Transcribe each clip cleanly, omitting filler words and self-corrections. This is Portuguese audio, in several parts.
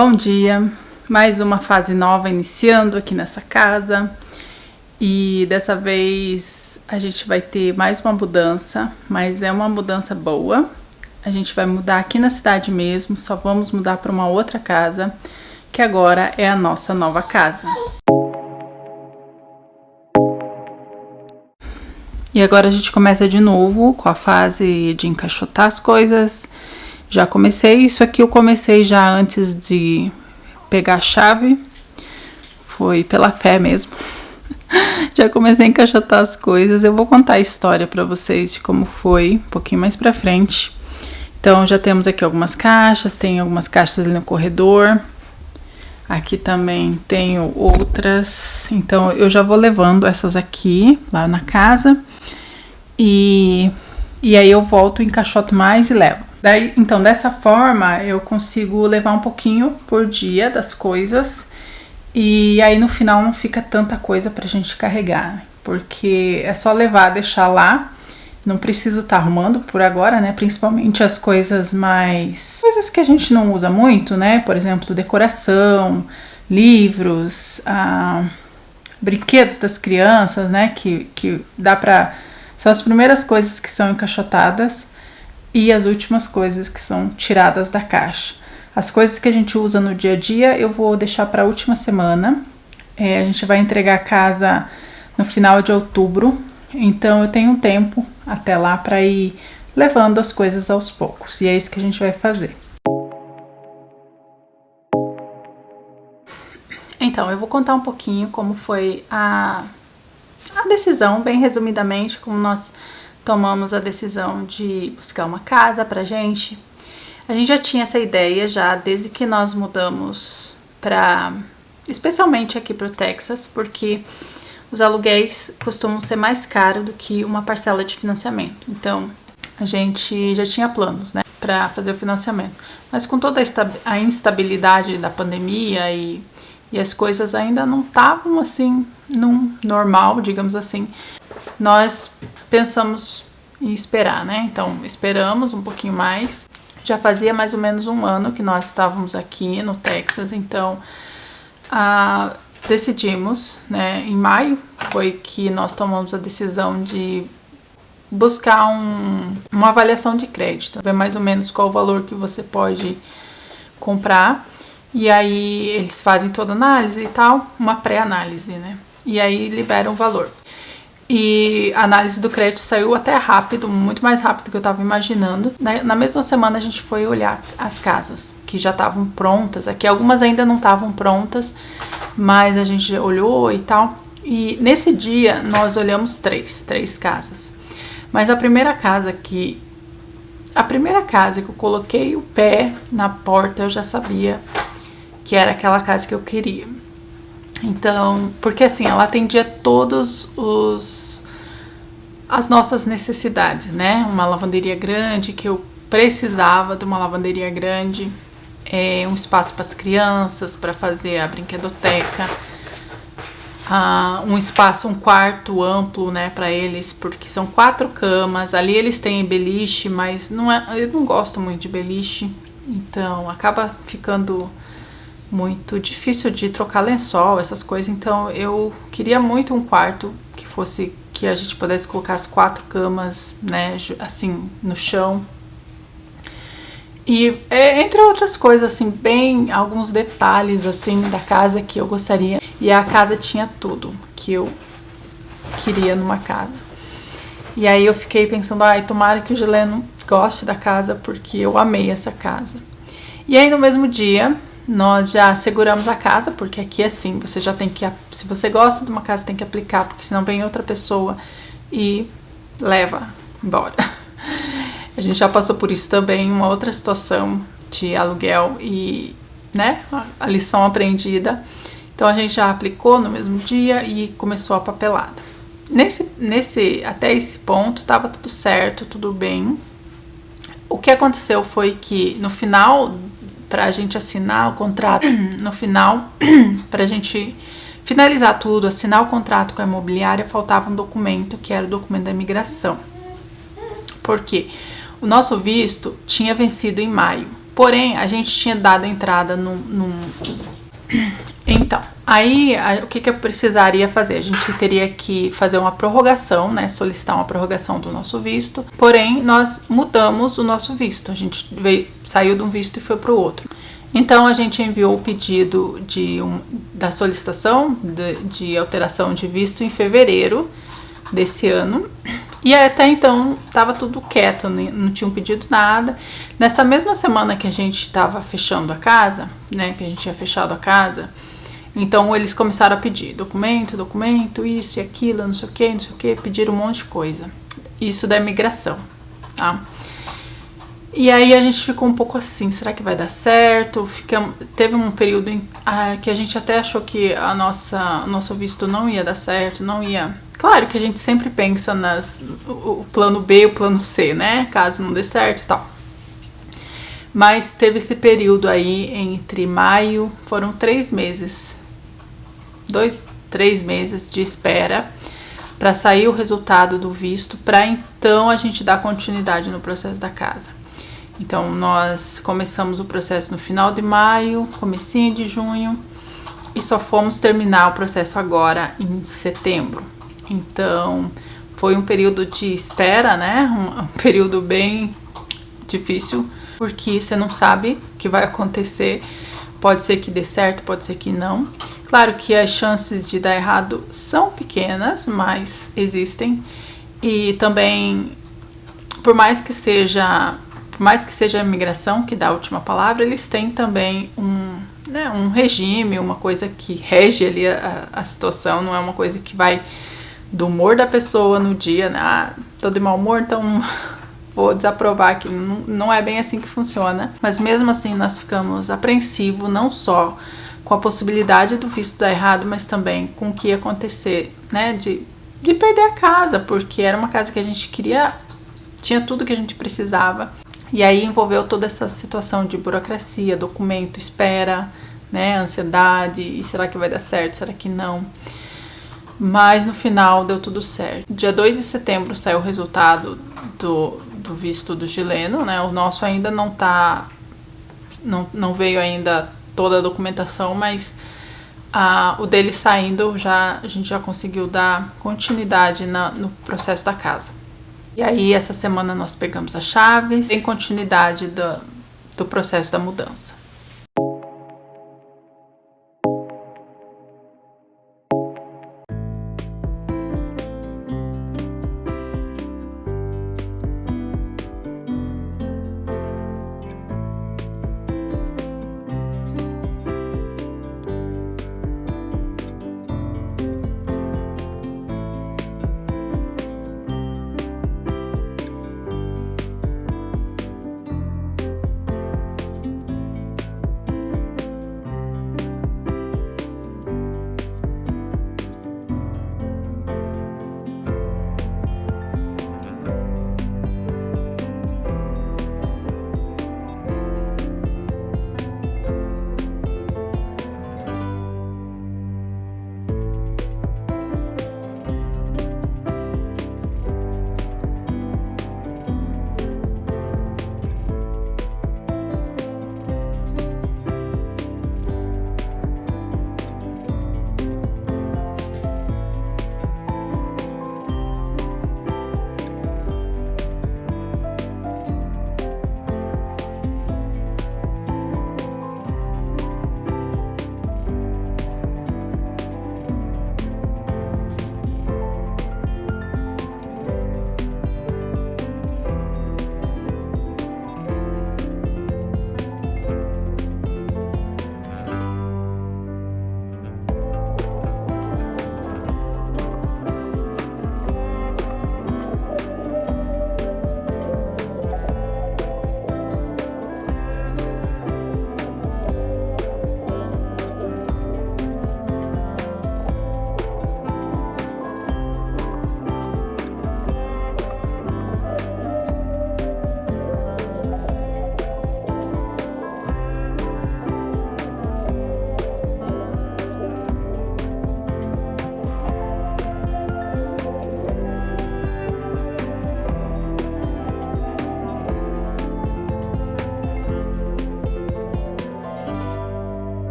Bom dia, mais uma fase nova iniciando aqui nessa casa e dessa vez a gente vai ter mais uma mudança, mas é uma mudança boa. A gente vai mudar aqui na cidade mesmo, só vamos mudar para uma outra casa, que agora é a nossa nova casa. E agora a gente começa de novo com a fase de encaixotar as coisas. Já comecei, isso aqui eu comecei já antes de pegar a chave, foi pela fé mesmo. Já comecei a encaixotar as coisas, eu vou contar a história pra vocês de como foi um pouquinho mais pra frente. Então já temos aqui algumas caixas, tem algumas caixas ali no corredor. Aqui também tenho outras, então eu já vou levando essas aqui lá na casa. E aí eu volto, encaixoto mais e levo. Daí, então, dessa forma, eu consigo levar um pouquinho por dia das coisas. E aí, no final, não fica tanta coisa pra gente carregar. Porque é só levar, deixar lá. Não preciso estar arrumando por agora, né? Principalmente as coisas mais... coisas que a gente não usa muito, né? Por exemplo, decoração, livros, brinquedos das crianças, né? Que dá pra... São as primeiras coisas que são encaixotadas e as últimas coisas que são tiradas da caixa. As coisas que a gente usa no dia a dia eu vou deixar para a última semana. A gente vai entregar a casa no final de outubro, então eu tenho um tempo até lá para ir levando as coisas aos poucos, e é isso que a gente vai fazer. Então, eu vou contar um pouquinho como foi a decisão, bem resumidamente, como nós tomamos a decisão de buscar uma casa pra gente. A gente já tinha essa ideia já desde que nós mudamos especialmente aqui pro Texas, porque os aluguéis costumam ser mais caros do que uma parcela de financiamento. Então, a gente já tinha planos, né, pra fazer o financiamento. Mas com toda a instabilidade da pandemia e as coisas ainda não estavam assim, num normal, digamos assim, nós pensamos em esperar, né? Então, esperamos um pouquinho mais. Já fazia mais ou menos um ano que nós estávamos aqui no Texas, então decidimos, né? Em maio foi que nós tomamos a decisão de buscar uma avaliação de crédito, ver mais ou menos qual o valor que você pode comprar. E aí eles fazem toda a análise e tal, uma pré-análise, né? E aí liberam o valor. E a análise do crédito saiu até rápido, muito mais rápido do que eu estava imaginando. Na mesma semana a gente foi olhar as casas, que já estavam prontas. Aqui algumas ainda não estavam prontas, mas a gente olhou e tal. E nesse dia nós olhamos três casas. Mas a primeira casa que eu coloquei o pé na porta, eu já sabia que era aquela casa que eu queria. Então, porque assim, ela atendia todos as nossas necessidades, né? Uma lavanderia grande, que eu precisava de uma lavanderia grande, um espaço para as crianças, para fazer a brinquedoteca, um quarto amplo, né, para eles, porque são 4 camas. Ali eles têm beliche, mas eu não gosto muito de beliche, então acaba ficando muito difícil de trocar lençol, essas coisas. Então eu queria muito um quarto que a gente pudesse colocar as 4 camas, né, assim, no chão. E entre outras coisas, assim, bem alguns detalhes assim da casa que eu gostaria. E a casa tinha tudo que eu queria numa casa. E aí eu fiquei pensando, tomara que o Gileno goste da casa, porque eu amei essa casa. E aí no mesmo dia nós já seguramos a casa, porque aqui assim, você já tem que, se você gosta de uma casa, tem que aplicar, porque senão vem outra pessoa e leva embora. A gente já passou por isso também, uma outra situação de aluguel e, né, a lição aprendida. Então a gente já aplicou no mesmo dia e começou a papelada. Até esse ponto estava tudo certo, tudo bem. O que aconteceu foi que no final, pra gente assinar o contrato, pra gente finalizar tudo, assinar o contrato com a imobiliária, faltava um documento, que era o documento da imigração. Por quê? O nosso visto tinha vencido em maio, Porém, a gente tinha dado entrada Então, aí o que eu precisaria fazer? A gente teria que fazer uma prorrogação, né? Solicitar uma prorrogação do nosso visto. Porém, nós mudamos o nosso visto. A gente saiu de um visto e foi para o outro. Então, a gente enviou o pedido da solicitação de alteração de visto em fevereiro desse ano. E até então estava tudo quieto, não tinham pedido nada. Nessa mesma semana que a gente estava fechando a casa, né, que a gente tinha fechado a casa, então eles começaram a pedir documento, isso e aquilo, não sei o que, pediram um monte de coisa. Isso da imigração, tá? E aí a gente ficou um pouco assim, será que vai dar certo? Teve um período que a gente até achou que nosso visto não ia dar certo, não ia... Claro que a gente sempre pensa o plano B e o plano C, né? Caso não dê certo e tal. Mas teve esse período aí entre maio, foram 3 meses. 3 meses de espera para sair o resultado do visto, para então a gente dar continuidade no processo da casa. Então nós começamos o processo no final de maio, comecinho de junho, e só fomos terminar o processo agora em setembro. Então, foi um período de espera, né? Um período bem difícil, porque você não sabe o que vai acontecer. Pode ser que dê certo, pode ser que não. Claro que as chances de dar errado são pequenas, mas existem. E também, por mais que seja a imigração que dá a última palavra, eles têm também um regime, uma coisa que rege ali a situação, não é uma coisa que vai do humor da pessoa no dia, né? Tô de mau humor, então vou desaprovar aqui. Não é bem assim que funciona. Mas mesmo assim nós ficamos apreensivos, não só com a possibilidade do visto dar errado, mas também com o que ia acontecer, né? De perder a casa, porque era uma casa que a gente queria, tinha tudo que a gente precisava. E aí envolveu toda essa situação de burocracia, documento, espera, né? Ansiedade, e será que vai dar certo, será que não? Mas no final deu tudo certo. Dia 2 de setembro saiu o resultado do visto do chileno, né? O nosso ainda não veio ainda toda a documentação, mas o dele saindo, a gente já conseguiu dar continuidade no processo da casa. E aí essa semana nós pegamos as chaves, em continuidade do processo da mudança.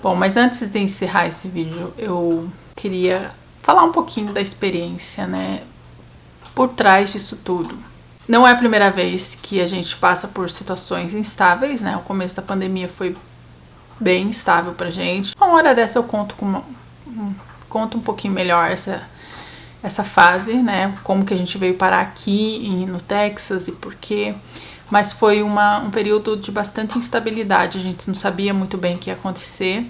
Bom, mas antes de encerrar esse vídeo, eu queria falar um pouquinho da experiência, né, por trás disso tudo. Não é a primeira vez que a gente passa por situações instáveis, né? O começo da pandemia foi bem instável pra gente. Uma hora dessa eu conto um pouquinho melhor essa fase, né? Como que a gente veio parar aqui no Texas e por quê. Mas foi um período de bastante instabilidade, a gente não sabia muito bem o que ia acontecer.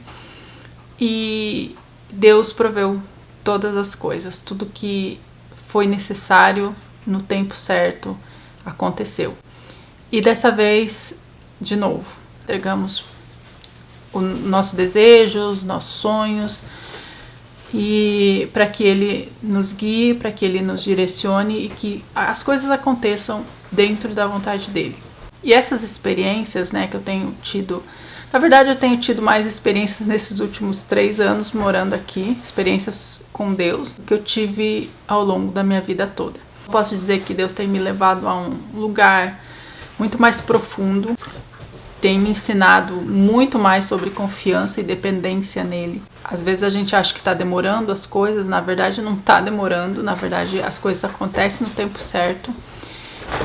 E Deus proveu todas as coisas, tudo que foi necessário no tempo certo aconteceu. E dessa vez, de novo, entregamos o nosso desejo, os nossos sonhos, e para que Ele nos guie, para que Ele nos direcione e que as coisas aconteçam dentro da vontade dEle. E essas experiências, né, que eu tenho tido, na verdade eu tenho tido mais experiências nesses últimos 3 anos morando aqui, experiências com Deus, que eu tive ao longo da minha vida toda. Posso dizer que Deus tem me levado a um lugar muito mais profundo, tem me ensinado muito mais sobre confiança e dependência nele. Às vezes a gente acha que está demorando as coisas, na verdade não está demorando, na verdade as coisas acontecem no tempo certo.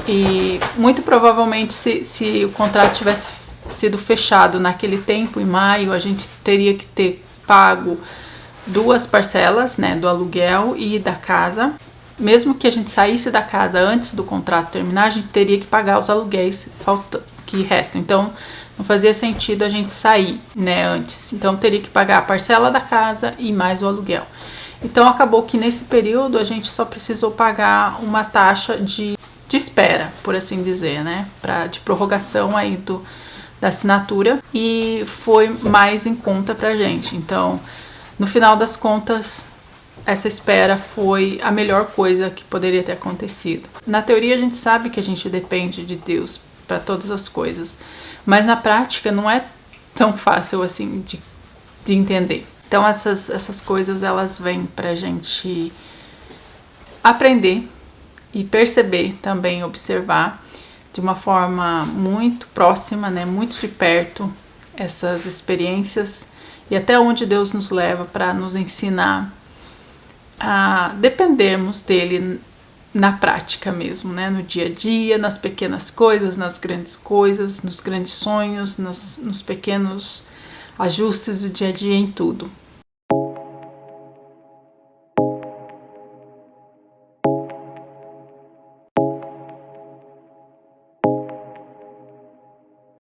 E muito provavelmente se o contrato tivesse sido fechado naquele tempo, em maio, a gente teria que ter pago 2 parcelas, né, do aluguel e da casa. Mesmo que a gente saísse da casa antes do contrato terminar, a gente teria que pagar os aluguéis que restam. Então, não fazia sentido a gente sair, né, antes. Então, teria que pagar a parcela da casa e mais o aluguel. Então, acabou que nesse período a gente só precisou pagar uma taxa de espera, por assim dizer, né, de prorrogação aí da assinatura, e foi mais em conta pra gente. Então, no final das contas, essa espera foi a melhor coisa que poderia ter acontecido. Na teoria a gente sabe que a gente depende de Deus para todas as coisas, mas na prática não é tão fácil assim de entender. Então essas coisas elas vêm pra gente aprender e perceber também, observar de uma forma muito próxima, né, muito de perto, essas experiências e até onde Deus nos leva para nos ensinar a dependermos dele na prática mesmo, né? No dia a dia, nas pequenas coisas, nas grandes coisas, nos grandes sonhos, nos pequenos ajustes do dia a dia, em tudo.